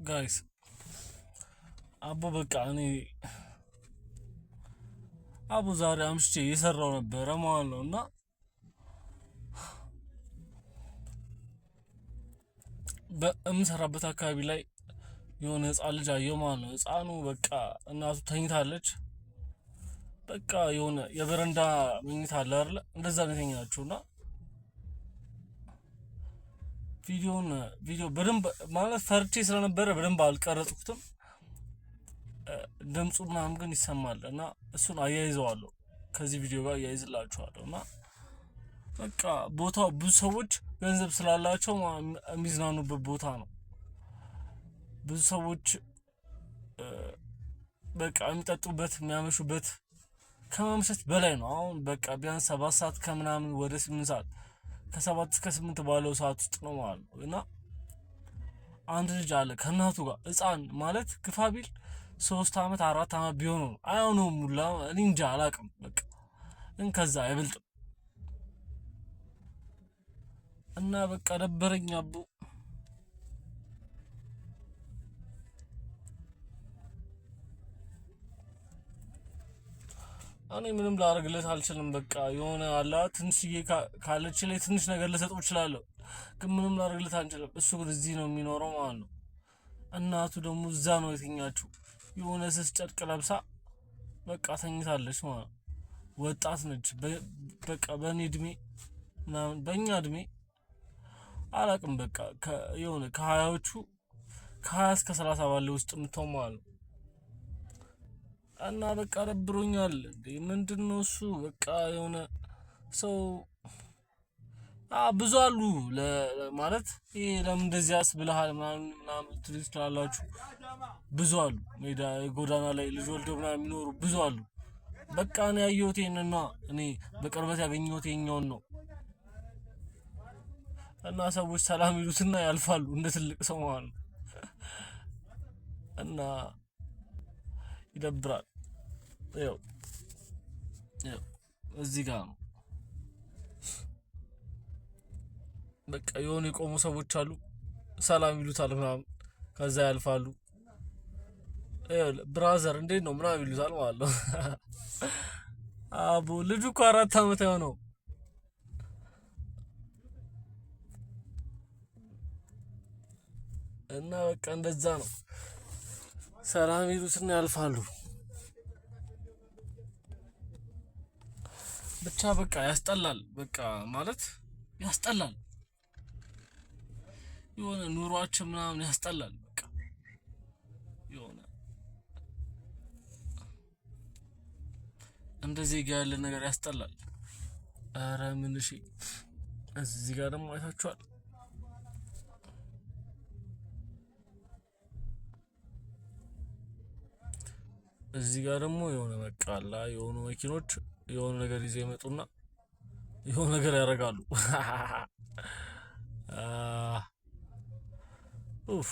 ጋይስ አቦ በቃ እኔ አቦ ዛሬ አምሽቼ እየሰራው ነበረ ማለት ነው እና በምሰራበት አካባቢ ላይ የሆነ ህፃን ልጅ አየሁ ማለት ነው። ህፃኑ በቃ እናቱ ተኝታለች። በቃ የሆነ የበረንዳ መኝታ አለ አይደል? እንደዛ ነው የተኛችውና ቪዲዮ በደንብ ማለት ፈርቼ ስለነበረ በደንብ አልቀረጽኩትም። ድምፁ ምናምን ግን ይሰማል እና እሱን አያይዘዋለሁ ከዚህ ቪዲዮ ጋር አያይዝላችኋለሁ። እና በቃ ቦታው ብዙ ሰዎች ገንዘብ ስላላቸው የሚዝናኑበት ቦታ ነው። ብዙ ሰዎች በቃ የሚጠጡበት የሚያመሹበት ከማምሸት በላይ ነው። አሁን በቃ ቢያንስ 7 ሰዓት ከምናምን ወደ 8 ሰዓት ከ7 እስከ 8 ባለው ሰዓት ውስጥ ነው ማለት ነው። እና አንድ ልጅ አለ ከእናቱ ጋር ህፃን ማለት ግፋ ቢል 3 አመት 4 አመት ቢሆነው አይሆነውም ሙላ እኔ እንጃ አላውቅም። በቃ ግን ከዛ አይበልጥም። እና በቃ ደበረኝ አቦ። እኔ ምንም ላደርግለት አልችልም። በቃ የሆነ አላ ትንሽዬ ካለች ላይ ትንሽ ነገር ልሰጠው እችላለሁ፣ ግን ምንም ላደርግለት አንችልም። እሱ ግን እዚህ ነው የሚኖረው ማለት ነው። እናቱ ደግሞ እዛ ነው የተኛችው። የሆነ ስስ ጨርቅ ለብሳ በቃ ተኝታለች ማለት ነው። ወጣት ነች። በቃ በእኔ እድሜ ምናምን በእኛ እድሜ አላቅም። በቃ የሆነ ከሀያዎቹ ከ20 እስከ 30 ባለው ውስጥ የምትሆን ማለት ነው። እና በቃ ደብሮኛል እንዴ ምንድነው እሱ በቃ የሆነ ሰው ብዙ አሉ ማለት ይሄ ለምን እንደዚህ ያስብልሃል ምናምን ትልጅ ትላላችሁ። ብዙ አሉ ሜዳ ጎዳና ላይ ልጅ ወልደው ምናምን የሚኖሩ ብዙ አሉ። በቃ እኔ ያየሁት ይሄንና እኔ በቅርበት ያገኘሁት ይሄኛውን ነው። እና ሰዎች ሰላም ይሉትና ያልፋሉ እንደ ትልቅ ሰው ማለት ነው። እና ይደብራል። ያው እዚህ ጋር ነው በቃ የሆኑ የቆሙ ሰዎች አሉ፣ ሰላም ይሉታል ምናምን ከዛ ያልፋሉ። ብራዘር እንዴት ነው ምናምን ይሉታል ማለት ነው። አቦ ልጁ እኮ 4 አመት ነው። እና በቃ እንደዛ ነው፣ ሰላም ይሉትና ያልፋሉ። ብቻ በቃ ያስጠላል። በቃ ማለት ያስጠላል። የሆነ ኑሯችን ምናምን ያስጠላል። በቃ የሆነ እንደዚህ ጋር ያለ ነገር ያስጠላል። ኧረ ምን እሺ፣ እዚህ ጋር ደግሞ አይታችኋል። እዚህ ጋር ደግሞ የሆነ በቃ አላ የሆኑ መኪኖች የሆነ ነገር ይዘው ይመጡና የሆነ ነገር ያደርጋሉ። ኡፍ